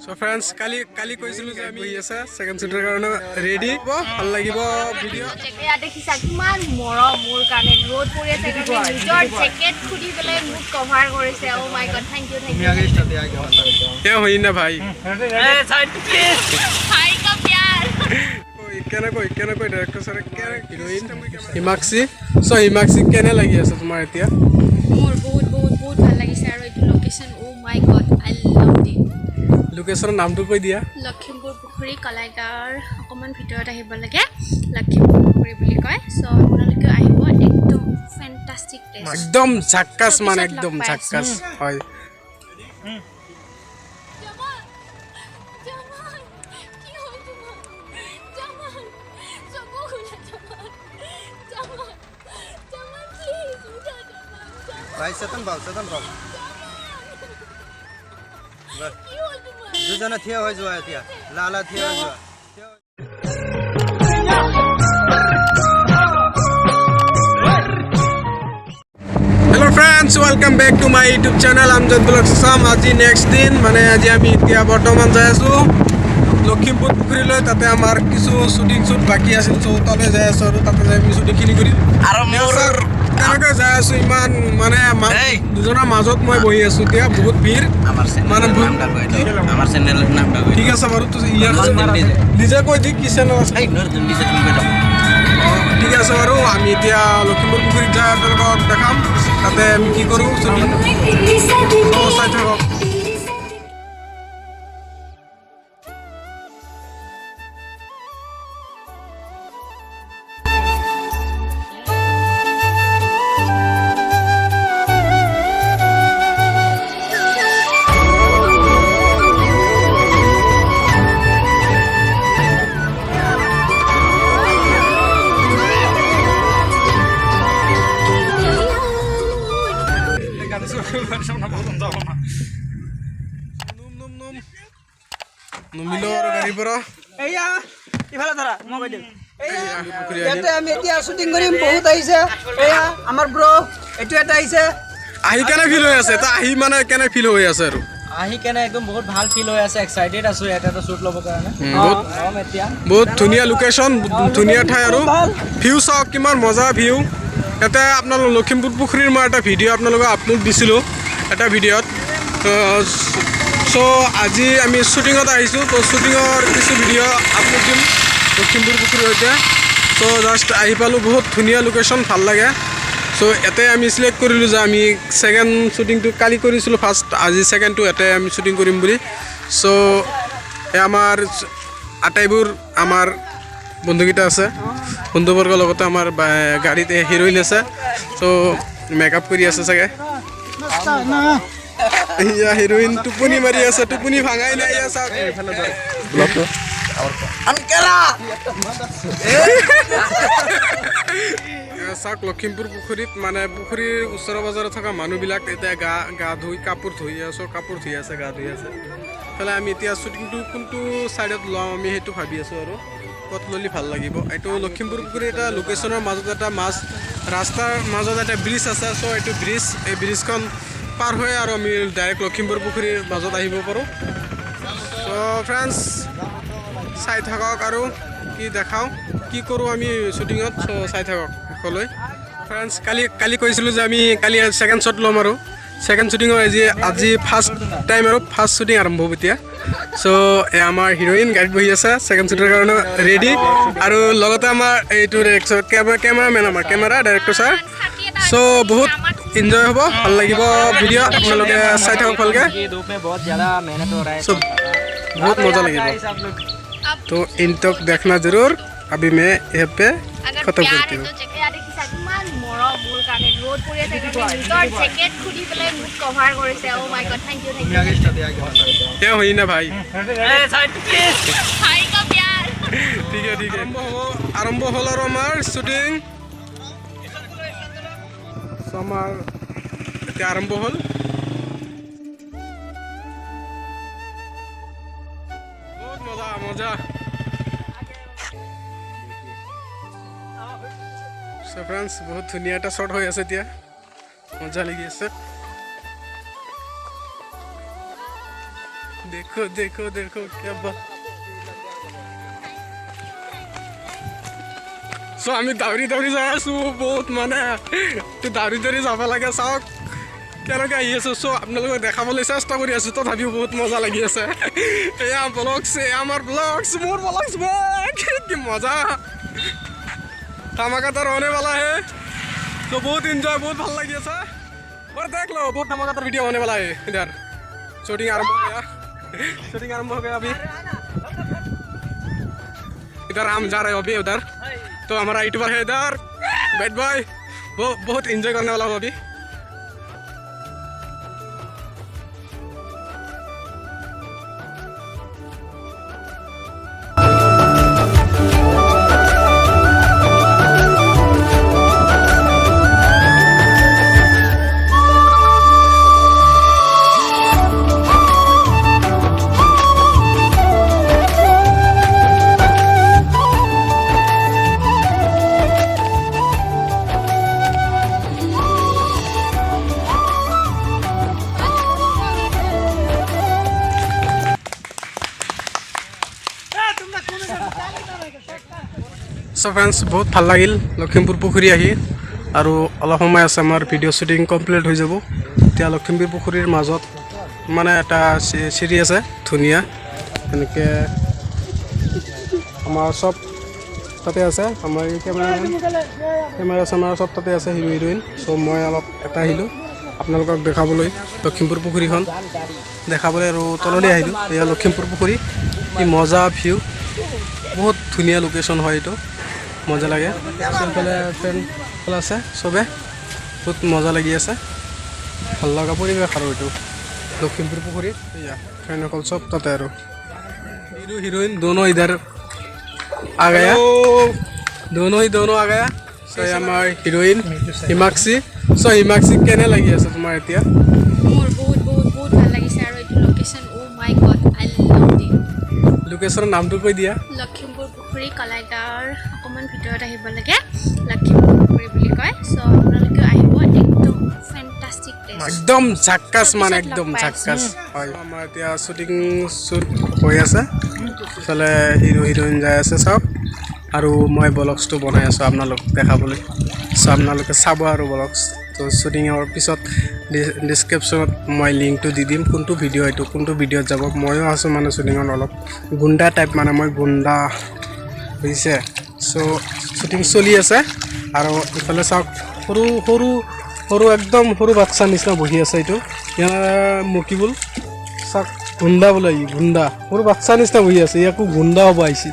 So friends, kali কৈছিলো যে আমি আছে সেকেন্ড শুটেৰ কাৰণে ৰেডি হব ভাল লাগিব ভিডিও এয়া দেখিছা কিমান মৰম মোৰ কাৰণে ৰ'দ পৰি আছে কাৰণে নিজৰ জেকেট খুলি পেলাই মোক কভাৰ কৰিছে ও মাই গড থ্যাংক ইউ क्या होई ना भाई भाई का प्यार কেনে কই ডাইরেক্টর স্যার কেনে হিরোইন হিমাক্সি সো হিমাক্সি কেনে লাগি আছে তোমাৰ এতিয়া মোৰ বহুত ভাল লাগিছে আৰু এইটো location oh my god I loved it লোকেশনৰ নামটো কৈ দিয়া লখিমপুৰ পুখুৰী কলাইগাঁৱৰ অকমান ভিতৰত আহিব লাগে লখিমপুৰ পুখুৰী বুলি কয় সো আপোনালোকে আহিব একদম ফ্যান্টাস্টিক প্লেস একদম ঝাক্কাস মানে একদম ঝাক্কাস হয় भाई सतन भाव दुजना थियो हो जो आया लाला थियो जो hello friends welcome back to my YouTube channel Amjad blog সাম আজি নেক্সট দিন মানে আজি আমি এতিয়া বৰ্তমান যাই আছো লখিমপুৰ পুখুৰীলৈ তাতে আমাৰ কিছু শুটিং শুট বাকি আছিল সো তাতে যাই আছো আৰু তাতে যাই আমি শুটিং খিনি কৰিম আৰু মোৰ কেনেকৈ যাই আছো ইমান মানে দুজনৰ মাজত মই বহি আছো এতিয়া বহুত ভিৰ মানে আমাৰ চ্যানেলেৰ নামটা কই ঠিক আছে বাৰু তুই ইয়াৰ নিজে কৈ দি কি চেনেল আছে এই নতুন দিছে তুমি কই ঠিক আছে বাৰু আমি এতিয়া লখিমপুৰ পুখুৰীত যাই আপোনালোকক দেখাম তাতে আমি কি কৰোঁ শুটিং চাই থাকক নুমিলো আৰু গাড়ীৰ পৰা এয়া ইফালে ধৰা মই কৈ দিম ইয়াতে আমি এতিয়া শুটিং কৰিম বহুত আহিছে এয়া আমাৰ ব্ৰ এইটো এটা আহিছে আহি কেনে ফিল হৈ আছে তা আহি মানে কেনে ফিল হৈ আছে আৰু আহি কেনে একদম বহুত ভাল ফিল হৈ আছে এক্সাইটেড আছো এটা শ্বুট ল'ব কাৰণে বহুত ধুনীয়া লোকেশ্যন ধুনীয়া ঠাই আৰু ভিউ চাওক কিমান মজা ভিউ ইয়াতে আপোনালোক লখিমপুৰ পুখুৰীৰ মই এটা ভিডিঅ' আপোনালোকক আপলোড দিছিলোঁ এটা ভিডিঅ'ত চ' আজি আমি শ্বুটিঙত আহিছোঁ তো শ্বুটিঙৰ কিছু ভিডিঅ' আপলোড দিম লখিমপুৰ পুখুৰীৰ সৈতে চ' জাষ্ট আহি পালোঁ বহুত ধুনীয়া লোকেশ্যন ভাল লাগে চ' ইয়াতে আমি চিলেক্ট কৰিলোঁ যে আমি ছেকেণ্ড শ্বুটিংটো কালি কৰিছিলোঁ ফাৰ্ষ্ট আজি ছেকেণ্ডটো ইয়াতে আমি শ্বুটিং কৰিম বুলি চ' আমাৰ আটাইবোৰ আমাৰ বন্ধুকেইটা আছে বন্ধুবৰ্গৰ লগতে আমাৰ গাড়ীতে হিৰ'ইন আছে চ' মেকআপ কৰি আছে চাগে ইয়া হিৰ'ইন টোপনি মাৰি আছে টোপনি ভাঙাই নাই ইয়া চাওক এইফালে ব্লগটো চাওক লখিমপুৰ পুখুৰীত মানে পুখুৰীৰ ওচৰে পাজৰে থকা মানুহবিলাক এতিয়া গা ধুই কাপোৰ ধুই আছে গা ধুই আছে ইফালে আমি এতিয়া শ্বুটিংটো কোনটো ছাইডত লওঁ আমি সেইটো ভাবি আছোঁ আৰু ক'ত ল'লে ভাল লাগিব এইটো লখিমপুৰ পুখুৰী এটা লোকেশ্যনৰ মাজত এটা মাছ ৰাস্তাৰ মাজত এটা ব্ৰিজ আছে চ' এইটো এই ব্ৰিজখন পাৰ হৈ আৰু আমি ডাইৰেক্ট লখিমপুৰ পুখুৰীৰ মাজত আহিব পাৰোঁ চ' ফ্ৰেণ্ডছ চাই থাকক আৰু কি দেখাওঁ কি কৰোঁ আমি শ্বুটিঙত চ' চাই থাকক শেষলৈ ফ্ৰেণ্ডছ কালি কৈছিলোঁ যে আমি কালি ছেকেণ্ড শ্বট ল'ম আৰু ছেকেণ্ড শ্বুটিঙৰ আজি ফাৰ্ষ্ট টাইম আৰু ফাৰ্ষ্ট শ্বুটিং আৰম্ভ হ'ব এতিয়া চ' আমাৰ হিৰ'ইন গাড়ীত বহি আছে ছেকেণ্ড শ্বুটৰ কাৰণে ৰেডি আৰু লগতে আমাৰ এইটো কেমেৰামেন আমাৰ কেমেৰা ডাইৰেক্টৰ ছাৰ চ' বহুত এনজয় হ'ব ভাল লাগিব ভিডিঅ' আপোনালোকে চাই থাকক ভালকৈ চ' बहुत मजा लगेगा तो इन तक देखना जरूर अभी मैं यहाँ पे खत्म करती हूँ क्या हुई ना भाई ठीक है आरम्भ हल और हमार शूटिंग आरम्भ हल मजा सो फ्रेंड्स बहुत धुनिया এটা শট হৈ আছে এতিয়া মজা লাগি আছে देखो देखो देखो क्या बात सो আমি দাউৰি দাউৰি যাই আছোঁ বহুত মানে দাউৰি দাউৰি যাব লাগে চাওক কেনেকৈ আহি আছোঁ চ' আপোনালোকক দেখাবলৈ চেষ্টা কৰি আছোঁ তথাপিও বহুত মজা লাগি আছে এয়া ব্লগছ আমাৰ ব্লগছ মোৰ ব্লগছ কি মজা धमाकेदार होने वाला है तो बहुत इंजॉय बहुत ভাল लगी है और देख लो बहुत धमाकेदार वीडियो होने वाला है इधर शूटिंग आरंभ हो गया शूटिंग आरंभ हो गया अभी इधर हम जा रहे हैं अभी उधर तो हमारा यूट्यूबर है इधर बैड बॉय वो बहुत इंजॉय करने वाला हूँ अभी সো ফ্ৰেণ্ডছ বহুত ভাল লাগিল লখিমপুৰ পুখুৰী আহি আৰু অলপ সময় আছে আমাৰ ভিডিঅ' শ্বুটিং কমপ্লিট হৈ যাব এতিয়া লখিমপুৰ পুখুৰীৰ মাজত মানে এটা চিৰি আছে ধুনীয়া এনেকৈ আমাৰ চব তাতে আছে আমাৰ কেমেৰা চেমেৰা চব তাতে আছে হিৰো হিৰইন চ' মই অলপ এটা আহিলোঁ আপোনালোকক দেখাবলৈ লখিমপুৰ পুখুৰীখন দেখাবলৈ আৰু তললৈ আহিলোঁ এয়া লখিমপুৰ পুখুৰী কি মজা ভিউ বহুত ধুনীয়া লোকেশ্যন হয় এইটো মজা লাগে সেইফালে ফ্ৰেণ্ড আছে চবে বহুত মজা লাগি আছে ভাল লগা পৰিৱেশ আৰু এইটো লখিমপুৰ পুখুৰীত এয়া ফ্ৰেণ্ডসকল চব তাতে আৰু হিৰো হিৰইন दोनों इधर आ गया दोनों आ गया सो আমাৰ হিৰইন হিমাক্ষী সো হিমাক্ষী কেনে লাগি আছে তোমাৰ এতিয়া মোৰ বহুত বহুত বহুত ভাল লাগিছে আৰু এইটো location oh' my god I love it লোকেশ্যনৰ নামটো কৈ দিয়া লখিমপুৰ পুখুৰী কলাইগাঁৱৰ অকণমান ভিতৰত আহিব লাগে লখিমপুৰ পুখুৰী বুলি কয় চ' আপোনালোকে আহিব একদম ফেণ্টাষ্টিক প্লেচ একদম ঝাক্কাছ মানে একদম ঝাক্কাছ হয় আমাৰ এতিয়া শ্বুটিং শ্বুট হৈ আছে ইফালে হিৰো হিৰইন যাই আছে চাওক আৰু মই ব্লগছটো বনাই আছোঁ আপোনালোক দেখাবলৈ চ' আপোনালোকে চাব আৰু ব্লগছ তো শ্বুটিঙৰ পিছত ডিছক্ৰিপশ্যনত মই লিংকটো দি দিম কোনটো ভিডিঅ' এইটো কোনটো ভিডিঅ'ত যাব ময়ো আছোঁ মানে শ্বুটিঙত অলপ গুণ্ডা টাইপ মানে মই গুণ্ডা বুজিছে চ' শ্বুটিং চলি আছে আৰু ইফালে চাওক সৰু সৰু সৰু একদম সৰু বাচ্চাৰ নিচিনা বহি আছে এইটো ইয়াৰ মকিবুল চাওক গুণ্ডা বোলে গুণ্ডা সৰু বাচ্চাৰ নিচিনা বহি আছে ইয়াকো গুণ্ডা হ'ব আহিছে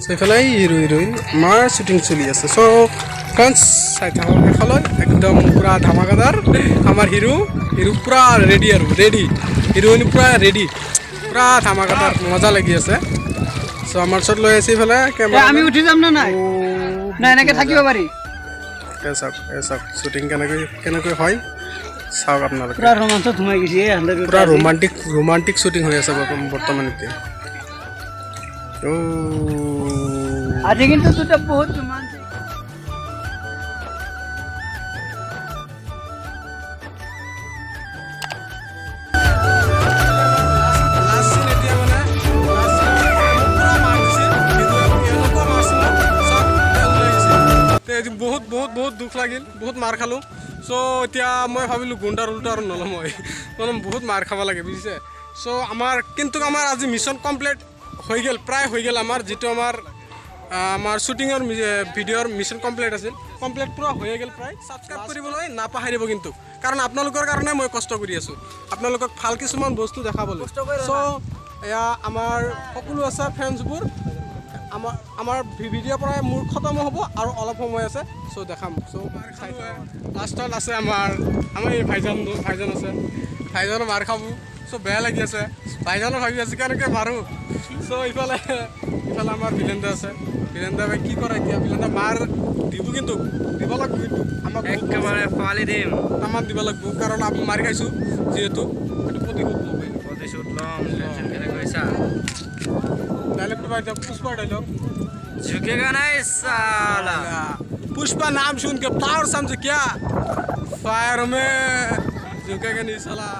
সেইফালে হিৰো হিৰইন আমাৰ শ্বুটিং চলি আছে চ' ফ্ৰেণ্ডছ চাই থাকক শেষলৈ একদম পূৰা ধামাকাদাৰ আমাৰ হিৰো পূৰা ৰেডি আৰু ৰেডি হিৰইন পূৰা ৰেডি পূৰা ধামাকাদাৰ মজা লাগি আছে চ' আমাৰ ওচৰত লৈ আছে এইফালে কেমেৰা আমি উঠি যাম না নাই না এনেকৈ থাকিব পাৰি চাওক শ্বুটিং কেনেকৈ হয় চাওক আপোনালোকে পুৰা ৰোমাঞ্চত সোমাই গৈছে পূৰা ৰোমান্টিক শ্বুটিং হৈ আছে বৰ্তমান এতিয়া আজি কিন্তু দুটা বহুত ৰোমাঞ্চিক বহুত বহুত বহুত দুখ লাগিল বহুত মাৰ খালোঁ চ' এতিয়া মই ভাবিলোঁ গুণ্ডাৰ উল্টা আৰু নল'ম মই বহুত মাৰ খাব লাগে বুজিছে চ' আমাৰ আজি মিছন কমপ্লিট হৈ গ'ল প্ৰায় হৈ গ'ল আমাৰ যিটো আমাৰ শ্বুটিঙৰ ভিডিঅ'ৰ মিছন কমপ্লিট আছিল কমপ্লিট পূৰা হৈয়ে গ'ল প্ৰায় ছাবস্ক্ৰাইব কৰিবলৈ নাপাহৰিব কিন্তু কাৰণ আপোনালোকৰ কাৰণে মই কষ্ট কৰি আছোঁ আপোনালোকক ভাল কিছুমান বস্তু দেখাবলৈ চ' এয়া আমাৰ সকলো আছে ফ্ৰেণ্ডছবোৰ আমাৰ ভিডিঅ' পৰাই মোৰ খতম হ'ব আৰু অলপ সময় আছে চ' দেখাম চ' লাষ্টত আছে আমাৰ এই ভাইজান আছে ভাইজানো মাৰ খাব চ' বেয়া লাগি আছে ভাইজানো ভাবি আছে কেনেকৈ মাৰোঁ চ' ইফালে আমাৰ ভিলেন্দা আছে ভিলেন্দা ভাই কি কৰে এতিয়া ভিলেন্দা মাৰ দিব কিন্তু দিব লাগিব কিন্তু আমাক একেবাৰে পালি দিম আমাক দিব লাগিব কাৰণ আমি মাৰি খাইছোঁ যিহেতু এইটো প্ৰতিশোধ ল'ম টেনশ্যন কেনে কৰিছা ডাইলগটো পাই যাওক পুষ্পাৰ ডাইলগ ঝুকেগা নাই সালা पुष्पा नाम सुन के पावर समझ क्या फायर में झुकेगा नहीं साला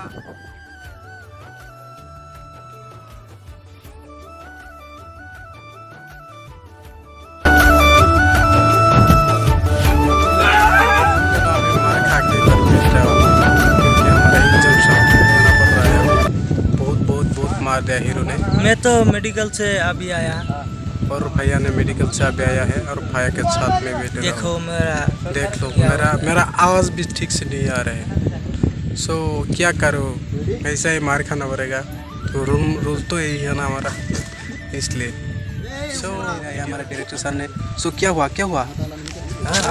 मार दिया हीरो ने। मैं तो मेडिकल से अभी आया। और भैया ने मेडिकल से अभी आया है और भैया के साथ में बैठे देखो मेरा देख लो मेरा आवाज़ भी ठीक से नहीं आ रहा है। सो क्या करो ऐसा ही मार खाना पड़ेगा तो रूल तो यही है ना हमारा इसलिए। सो हमारा डायरेक्टर सर ने सो क्या हुआ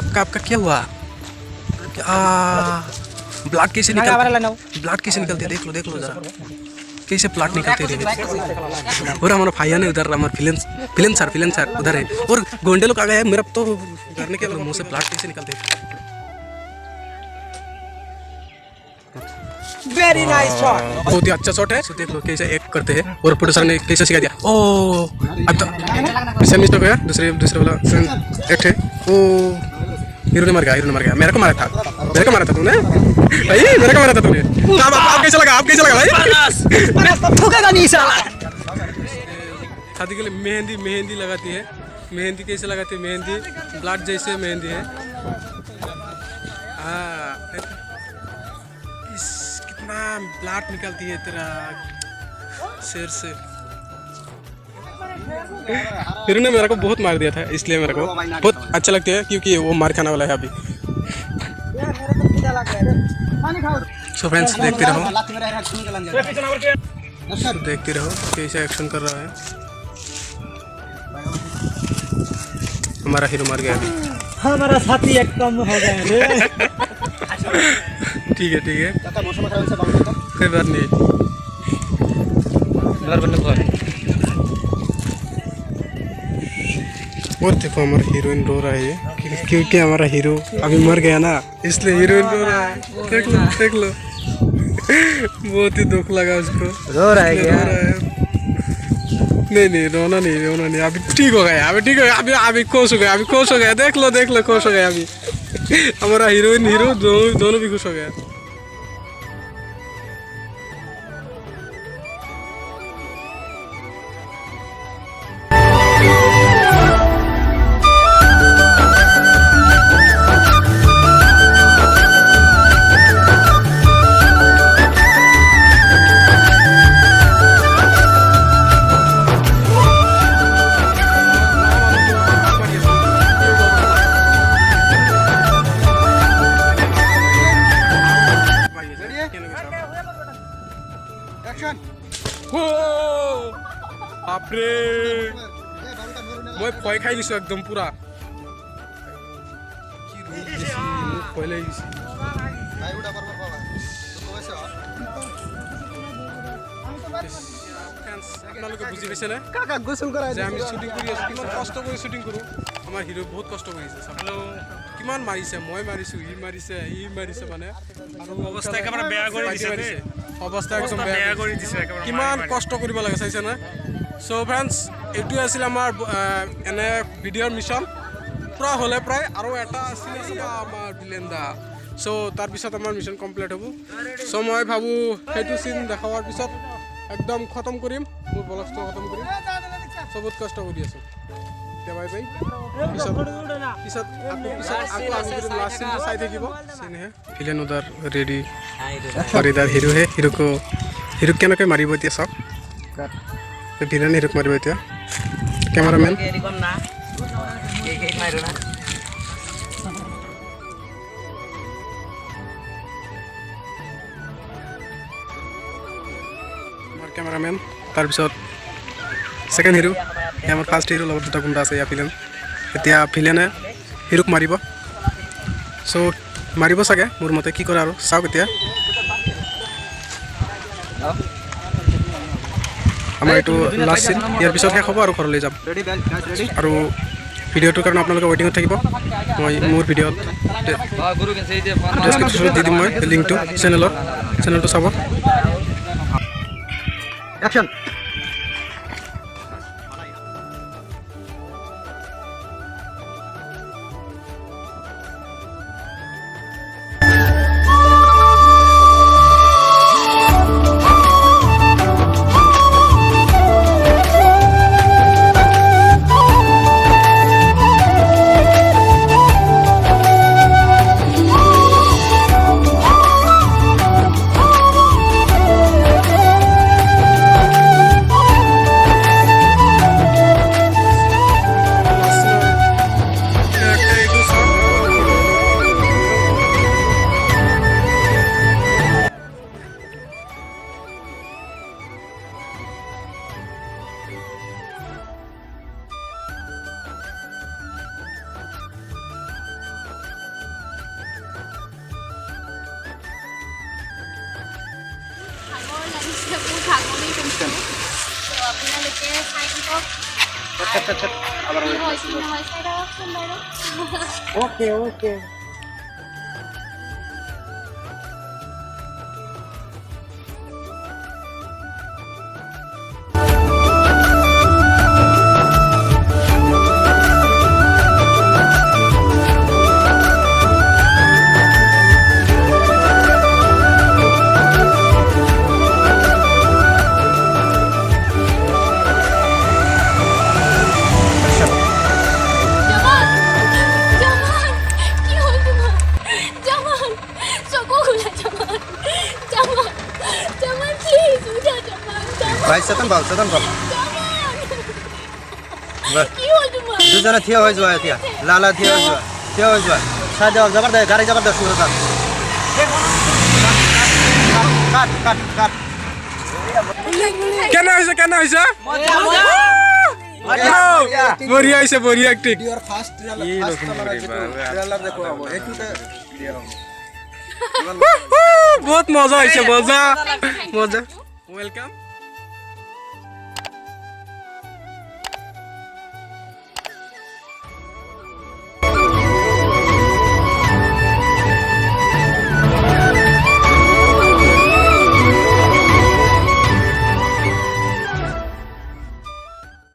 आपका क्या हुआ ब्लड कैसे निकलते देख लो जरा कैसे प्लाट निकलते थे और हमारा भैया ने उधर हमारे फिलन सर उधर है और गोंडे लोग आ गए मेरा तो करने के मुंह से प्लाट कैसे निकलते वेरी नाइस शॉट बहुत ही अच्छा शॉट है। सो देख लो कैसे एक करते हैं और प्रोड्यूसर ने कैसे सिखा दिया। ओ अब तो मिशन मिस हो गया दूसरे वाला एक है ओ हीरो ने मार गया मेरे को मारा था तूने भाई मेरे को मारा था तूने आप कैसे लगा भाई ठोकेगा नहीं साला। शादी के लिए मेहंदी लगाती है। मेहंदी कैसे लगाती है मेहंदी ब्लड जैसे मेहंदी है। कितना ब्लड निकलती है तेरा सिर से। हीरो ने मेरे को बहुत मार दिया था इसलिए मेरे को बहुत अच्छा लगता है क्योंकि वो मार खाने वाला है अभी। सो फ्रेंड्स देखते रहो कैसे एक्शन कर रहा है। हमारा हीरो मर गया अभी। हमारा साथी एक कम हो गया। ठीक है कोई बात नहीं। और देखो हमारा हीरोइन रो रहा है क्योंकि हमारा हीरो अभी मर गया ना इसलिए हीरोइन रो रहा है। देख लो बहुत ही दुख लगा उसको रो रहा है क्या? नहीं रोना नहीं अभी ठीक हो गया अभी खुश हो गया देख लो खुश हो गया अभी। हमारा हीरोइन हीरो दोनों भी खुश हो गया। বাপরে মই ভয় খাই দিছো একদম পুরা কি রূপ দিছি মোক ভয় লাগি গেছে। আপোনালোকে বুজি পাইছে না কাকা গোসল করা যে আমি শুটিং কৰি আছো কিমান কষ্ট কৰি শুটিং কৰো। আমাৰ হিৰো বহুত কষ্ট কৰিছে চাবলৈ কিমান মাৰিছে মই মাৰিছো ই মাৰিছে মানে আৰু অৱস্থা একেবাৰে বেয়া কৰি দিছে অৱস্থা একদম বেয়া কৰি দিছে একেবাৰে কিমান কষ্ট কৰিব লাগে চাইছে না। সো ফ্ৰেন্ডছ এইটো আছিল আমাৰ এনে ভিডিঅ'ৰ মিছন পুৰা হ'লে প্ৰায় আৰু এটা আছিল আমাৰ বিলেন্দা। সো তাৰপিছত আমাৰ মিছন কমপ্লিট হ'ব। সো মই ভাবোঁ সেইটো চিন দেখাৱাৰ পিছত একদম খতম কৰিম মোৰ ব্লগটো খতম কৰিম। বহুত কষ্ট কৰি আছোঁ এতিয়া বাই বাই পিছত আকৌ লাষ্ট চিনটো চাই থাকিব। ভিলেন উদাৰ ৰেডি और इधर हीरो है हीरो केनेকৈ मारिब এতিয়া চাওক ভিলেন হিৰোক মাৰিব এতিয়া কেমেৰামেন আমাৰ কেমেৰামেন তাৰপিছত সেকেন্ড হিৰো আমাৰ ফাৰ্ষ্ট হিৰো লগত দুটা গুণ্ডা আছে ভিলেন এতিয়া ভিলেনে হিৰোক মাৰিব। সো মাৰিব চাগে মোৰ মতে কি কৰে আৰু চাওক এতিয়া আমাৰ এইটো লাষ্ট চিন ইয়াৰ পিছত শেষ হ'ব আৰু ঘৰলৈ যাম আৰু ভিডিঅ'টোৰ কাৰণে আপোনালোকে ৱেটিঙত থাকিব। মই মোৰ ভিডিঅ'ত ডেছক্ৰিপশ্যনত দি দিম মই লিংকটো চেনেলটো চাব। অ্যাকশন উঠে বহুত ভাগনি কৰিছোঁ ত' আপোনালোকে চাই থাকক কি হয় কি নহয় চাই থাককচোন বাৰু ওকে ওকে জামান জামান কি হ'ল তোমাৰ জামান চকু খোলা জামান জামান জামান প্লিজ উঠা জামান জামান ভাই চেতন ভাল জামান কি হ'ল তোমাৰ দুজনে থিয় হৈ যোৱা এতিয়া লালা থিয় হৈ যোৱা চাই দিয়ক জবৰদস্ত গাড়ী জবৰদস্ত সুৰত কাট কাট কাট কেনে হৈছে বঢ়িয়া হৈছে বঢ়িয়া এক্টিং বহুত মজা হৈছে মজা ৱেলকাম